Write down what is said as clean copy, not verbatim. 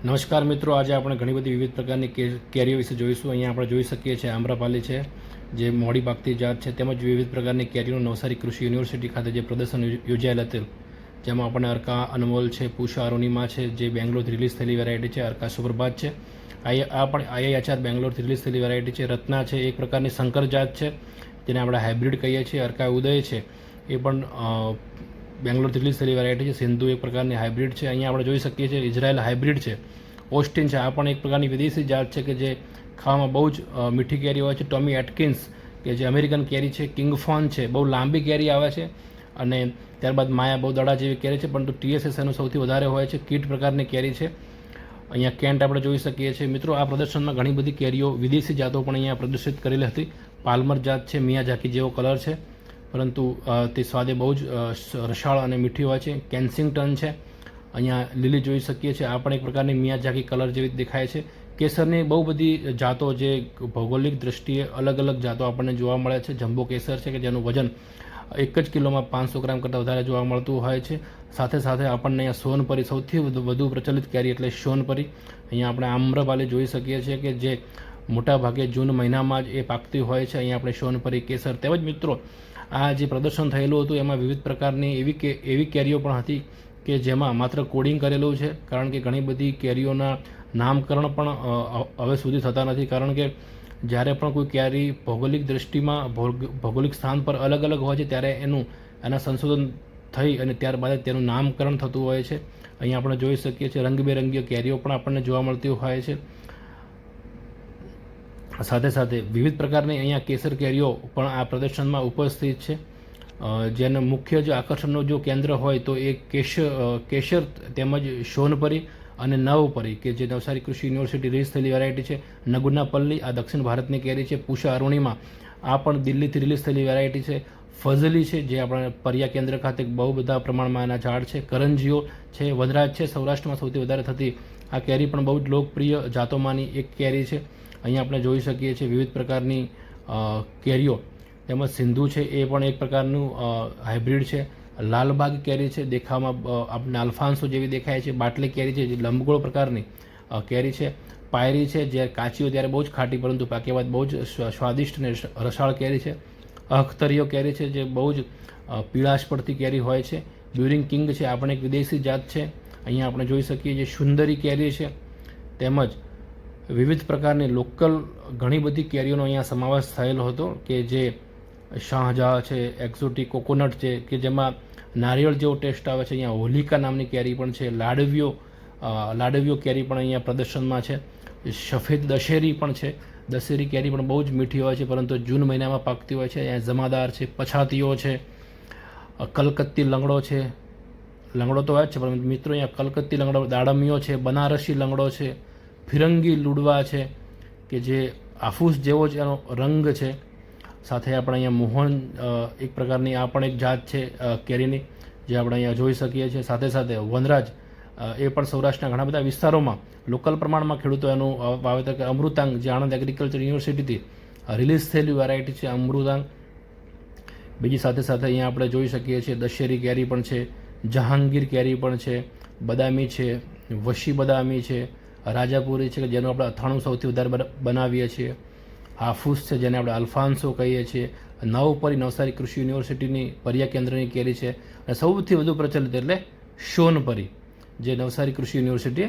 નમસ્કાર મિત્રો, આજે આપણે ઘણી બધી વિવિધ પ્રકારની કેરીઓ વિશે જોઈશું। અહીંયા આપણે જોઈ શકીએ છીએ આમ્રપાલી છે, જે મોડી પાકતી જાત છે, તેમજ વિવિધ પ્રકારની કેરીનું નવસારી કૃષિ યુનિવર્સિટી ખાતે જે પ્રદર્શન યોજાયેલ હતું, જેમાં આપણને અરકા અનમોલ છે, પૂષા અરુણિમા છે, જે બેંગ્લોરથી રિલીઝ થયેલી વેરાયટી છે, અરકા સુપ્રભાત છે, આ પણ આઈઆઈઆચાર બેંગ્લોરથી રિલીઝ થયેલી વેરાયટી છે, રત્ના છે, એક પ્રકારની શંકર જાત છે, જેને આપણે હાઇબ્રિડ કહીએ છીએ, અરકા ઉદય છે, એ પણ બેંગ્લોરથી રિલીઝ થયેલી વેરાયટી છે, સિંધુ એક પ્રકારની હાઇબ્રિડ છે। અહીંયા આપણે જોઈ શકીએ છીએ ઇઝરાયલ હાઇબ્રિડ છે, ઓસ્ટિન છે, આ પણ એક પ્રકારની વિદેશી જાત છે કે જે ખાવામાં બહુ જ મીઠી કેરી હોય છે। ટોમી એટકિન્સ કે જે અમેરિકન કેરી છે, કિંગફોન છે, બહુ લાંબી કેરી આવે છે, અને ત્યારબાદ માયા બહુ દડા જેવી કેરી છે, પરંતુ ટીએસએસ એનું સૌથી વધારે હોય છે, કીટ પ્રકારની કેરી છે। અહીંયા કેન્ટ આપણે જોઈ શકીએ છીએ। મિત્રો, આ પ્રદર્શનમાં ઘણી બધી કેરીઓ વિદેશી જાતો પણ અહીંયા પ્રદર્શિત કરેલી હતી। પાલ્મર જાત છે, મિયાઝાકી જેવો કલર છે, પરંતુ તે સ્વાદે બહુ જ રસાળ અને મીઠી હોય છે। કેન્સિંગટન છે, અહીંયા લીલી જોઈ શકીએ છીએ, આ પણ એક પ્રકારની મિયાઝાકી કલર જેવી દેખાય છે। કેસરની બહુ બધી જાતો જે ભૌગોલિક દ્રષ્ટિએ અલગ અલગ જાતો આપણને જોવા મળે છે। જમ્બો કેસર છે કે જેનું વજન એક જ કિલોમાં 500 ગ્રામ કરતાં વધારે જોવા મળતું હોય છે। સાથે સાથે આપણને અહીંયા સોનપરી સૌથી વધુ પ્રચલિત કેરી એટલે સોનપરી। અહીંયા આપણે આમ્રપાલી જોઈ શકીએ છીએ કે જે મોટાભાગે જૂન મહિનામાં જ એ પાકતી હોય છે। અહીંયા આપણે સોનપરી કેસર તેમજ મિત્રો આ જે પ્રદર્શન થયેલું હતું એમાં વિવિધ પ્રકારની એવી કેરીઓ પણ હતી કે જેમાં માત્ર કોડિંગ કરેલું છે, કારણ કે ઘણી બધી કેરીઓના નામકરણ પણ હવે સુધી થતા નથી, કારણ કે જ્યારે પણ કોઈ કેરી ભૌગોલિક દૃષ્ટિમાં ભૌગોલિક સ્થાન પર અલગ અલગ હોય છે ત્યારે એના સંશોધન થઈ અને ત્યારબાદ તેનું નામકરણ થતું હોય છે। અહીંયા આપણે જોઈ શકીએ છીએ રંગબેરંગી કેરીઓ પણ આપણને જોવા મળતી હોય છે। સાથે સાથે વિવિધ પ્રકારની અહીંયા કેસર કેરીઓ પણ આ પ્રદર્શનમાં ઉપસ્થિત છે, જેનું મુખ્ય જે આકર્ષણનું જો કેન્દ્ર હોય તો એ કેસર તેમજ સોનપરી અને નવપરી કે જે નવસારી કૃષિ યુનિવર્સિટી રિલીઝ થયેલી વેરાયટી છે। નગુનાપલ્લી આ દક્ષિણ ભારતની કેરી છે। પૂષા અરુણિમા આ પણ દિલ્હીથી રિલીઝ થયેલી વેરાયટી છે। ફઝલી છે, જે આપણા પરિયા કેન્દ્ર ખાતે બહુ બધા પ્રમાણમાં એના ઝાડ છે। કરંજીઓ છે, વનરાજ છે, સૌરાષ્ટ્રમાં સૌથી વધારે થતી આ કેરી પણ બહુ જ લોકપ્રિય જાતોમાંની એક કેરી છે। અહીંયા આપણે જોઈ શકીએ છીએ વિવિધ પ્રકારની કેરીઓ, તેમજ સિંધુ છે, એ પણ એક પ્રકારનું હાઇબ્રિડ છે। લાલબાગ કેરી છે, દેખાવમાં આપણે અલ્ફાન્સો જેવી દેખાય છે। બાટલી કેરી છે, જે લંબગોળ પ્રકારની કેરી છે। પાયરી છે, જે કાચી હોય ત્યારે બહુ જ ખાટી, પરંતુ પાક્યા બાદ બહુ જ સ્વાદિષ્ટ અને રસાળ કેરી છે। અખતરીઓ કેરી છે, જે બહુ જ પીળાશ પડતી કેરી હોય છે। બ્યુરિંગ કિંગ છે, આ પણ એક વિદેશી જાત છે। અહીંયા આપણે જોઈ શકીએ જે સુંદરી કેરી છે, તેમજ વિવિધ પ્રકારની લોકલ ઘણી બધી કેરીઓનો અહીંયા સમાવેશ થયેલો હતો કે જે શાહજહાં છે, એક્ઝોટિક કોકોનટ છે કે જેમાં નારિયેળ જેવો ટેસ્ટ આવે છે। અહીંયા હોલિકા નામની કેરી પણ છે। લાડવીઓ કેરી પણ અહીંયા પ્રદર્શનમાં છે। સફેદ દશેરી પણ છે, દશેરી કેરી પણ બહુ જ મીઠી હોય છે, પરંતુ જૂન મહિનામાં પાકતી હોય છે। અહીંયા જમાદાર છે, પછાતીઓ છે, કલકત્તી લંગડો છે, લંગડો તો હોય જ છે, પરંતુ મિત્રો અહીંયા કલકત્તી લંગડો, દાડમીઓ છે, બનારસી લંગડો છે, ફિરંગી લુડવા છે કે જે આફૂસ જેવો જ એનો રંગ છે। સાથે આપણે અહીંયા મોહન એક પ્રકારની આ પણ એક જાત છે કેરીની, જે આપણે અહીંયા જોઈ શકીએ છીએ। સાથે સાથે વનરાજ એ પણ સૌરાષ્ટ્રના ઘણા બધા વિસ્તારોમાં લોકલ પ્રમાણમાં ખેડૂતો એનું વાવેતર કરે। અમૃતાંગ, જે આણંદ એગ્રીકલ્ચર યુનિવર્સિટીથી રિલીઝ થયેલી વેરાયટી છે અમૃતાંગ। બીજી સાથે સાથે અહીંયા આપણે જોઈ શકીએ છીએ દશેરી કેરી પણ છે, જહાંગીર કેરી પણ છે, બદામી છે, વશી બદામી છે, રાજાપુરી છે કે જેનું આપણે અથાણું સૌથી વધારે બનાવીએ છીએ। હાફૂસ છે, જેને આપણે અલ્ફાન્સો કહીએ છીએ। નવપરી નવસારી કૃષિ યુનિવર્સિટીની પરિયા કેન્દ્રની કેરી છે, અને સૌથી વધુ પ્રચલિત એટલે સોનપરી, જે નવસારી કૃષિ યુનિવર્સિટીએ